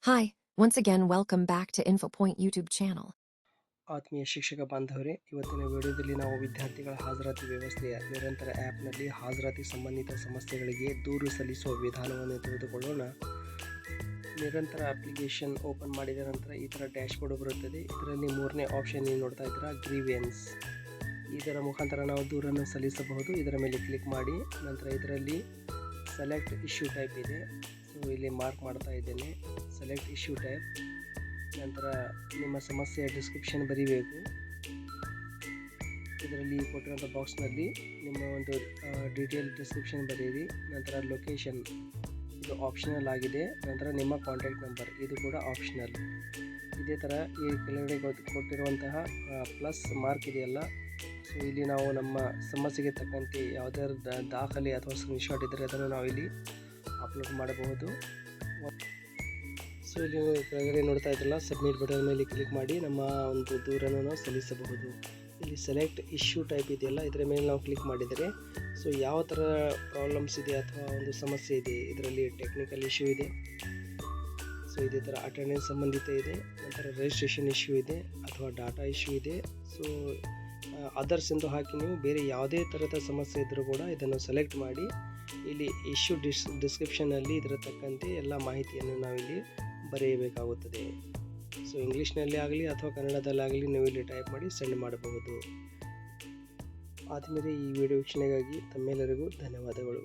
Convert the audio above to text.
Hi, once again, welcome back to InfoPoint YouTube channel. ಆತ್ಮೀಯ ಶಿಕ್ಷಕ ಬಾಂಧವರೇ, ಇವತ್ತಿನ ವಿಡಿಯೋದಲ್ಲಿ ನಾವು ವಿದ್ಯಾರ್ಥಿಗಳ ಹಾಜರಾತಿ ವ್ಯವಸ್ಥೆಯ ನಿರಂತರ ಆ್ಯಪ್ನಲ್ಲಿ ಹಾಜರಾತಿ ಸಂಬಂಧಿತ ಸಮಸ್ಯೆಗಳಿಗೆ ದೂರು ಸಲ್ಲಿಸುವ ವಿಧಾನವನ್ನು ತಿಳಿದುಕೊಳ್ಳೋಣ. ನಿರಂತರ ಅಪ್ಲಿಕೇಶನ್ ಓಪನ್ ಮಾಡಿದ ನಂತರ ಈ ಥರ ಡ್ಯಾಶ್ಬೋರ್ಡ್ ಬರುತ್ತದೆ. ಇದರಲ್ಲಿ ಮೂರನೇ ಆಪ್ಷನ್ ನೀವು ನೋಡ್ತಾ ಇದ್ದೀರಾ, ಗ್ರೀವೆನ್ಸ್. ಇದರ ಮುಖಾಂತರ ನಾವು ದೂರನ್ನು ಸಲ್ಲಿಸಬಹುದು. ಇದರ ಮೇಲೆ ಕ್ಲಿಕ್ ಮಾಡಿ ನಂತರ ಇದರಲ್ಲಿ ಸೆಲೆಕ್ಟ್ ಇಶ್ಯೂ ಟೈಪ್ ಇದೆ. ಸೊ ಇಲ್ಲಿ ಮಾರ್ಕ್ ಮಾಡ್ತಾ ಇದ್ದೇನೆ, ಸೆಲೆಕ್ಟ್ ಇಶ್ಯೂ ಟೈಪ್. ನಂತರ ನಿಮ್ಮ ಸಮಸ್ಯೆಯ ಡಿಸ್ಕ್ರಿಪ್ಷನ್ ಬರೀಬೇಕು. ಇದರಲ್ಲಿ ಕೊಟ್ಟಿರುವಂಥ ಬಾಕ್ಸ್ನಲ್ಲಿ ನಿಮ್ಮ ಒಂದು ಡೀಟೇಲ್ ಡಿಸ್ಕ್ರಿಪ್ಷನ್ ಬರೆಯಿರಿ. ನಂತರ ಲೊಕೇಶನ್ ಇದು ಆಪ್ಷನಲ್ ಆಗಿದೆ. ನಂತರ ನಿಮ್ಮ ಕಾಂಟ್ಯಾಕ್ಟ್ ನಂಬರ್ ಇದು ಕೂಡ ಆಪ್ಷನಲ್. ಇದೇ ಥರ ಈ ಕೆಳಗಡೆ ಕೊಟ್ಟಿರುವಂತಹ ಪ್ಲಸ್ ಮಾರ್ಕ್ ಇದೆಯಲ್ಲ, ಸೊ ಇಲ್ಲಿ ನಾವು ನಮ್ಮ ಸಮಸ್ಯೆಗೆ ತಕ್ಕಂತೆ ಯಾವುದಾದ್ರು ದಾಖಲೆ ಅಥವಾ ಸ್ಕ್ರೀನ್ಶಾಟ್ ಇದ್ದರೆ ಅದನ್ನು ನಾವು ಇಲ್ಲಿ ಅಪ್ಲೋಡ್ ಮಾಡಬಹುದು. ಸೊ ಇಲ್ಲಿ ಕೆಳಗಡೆ ನೋಡ್ತಾ ಇದ್ರಲ್ಲ, ಸಬ್ಮಿಟ್ ಬಟನ್ ಮೇಲೆ ಕ್ಲಿಕ್ ಮಾಡಿ ನಮ್ಮ ಒಂದು ದೂರನ್ನು ನಾವು ಸಲ್ಲಿಸಬಹುದು. ಇಲ್ಲಿ ಸೆಲೆಕ್ಟ್ ಇಶ್ಯೂ ಟೈಪ್ ಇದೆಯಲ್ಲ, ಇದರ ಮೇಲೆ ನಾವು ಕ್ಲಿಕ್ ಮಾಡಿದರೆ ಸೊ ಯಾವ ಥರ ಪ್ರಾಬ್ಲಮ್ಸ್ ಇದೆ ಅಥವಾ ಒಂದು ಸಮಸ್ಯೆ ಇದೆ, ಇದರಲ್ಲಿ ಟೆಕ್ನಿಕಲ್ ಇಶ್ಯೂ ಇದೆ, ಸೊ ಇದೇ ಥರ ಅಟೆಂಡೆನ್ಸ್ ಸಂಬಂಧಿತ ಇದೆ, ನಂತರ ರಿಜಿಸ್ಟ್ರೇಷನ್ ಇಶ್ಯೂ ಇದೆ ಅಥವಾ ಡಾಟಾ ಇಶ್ಯೂ ಇದೆ. ಸೊ ಅದರ್ಸ್ ಎಂದು ಹಾಕಿ ನೀವು ಬೇರೆ ಯಾವುದೇ ಥರದ ಸಮಸ್ಯೆ ಇದ್ದರೂ ಕೂಡ ಇದನ್ನು ಸೆಲೆಕ್ಟ್ ಮಾಡಿ ಇಲ್ಲಿ ಇಶ್ಯೂ ಡಿಸ್ಕ್ರಿಪ್ಷನಲ್ಲಿ ಇದರ ತಕ್ಕಂತೆ ಎಲ್ಲ ಮಾಹಿತಿಯನ್ನು ನಾವಿಲ್ಲಿ ಬರೆಯಬೇಕಾಗುತ್ತದೆ. ಸೊ ಇಂಗ್ಲೀಷ್ನಲ್ಲಿ ಆಗಲಿ ಅಥವಾ ಕನ್ನಡದಲ್ಲಾಗಲಿ ನೀವು ಇಲ್ಲಿ ಟೈಪ್ ಮಾಡಿ ಸೆಂಡ್ ಮಾಡಬಹುದು. ಆದಮೇಲೆ ಈ ವಿಡಿಯೋ ವೀಕ್ಷಣೆಗಾಗಿ ತಮ್ಮೆಲ್ಲರಿಗೂ ಧನ್ಯವಾದಗಳು.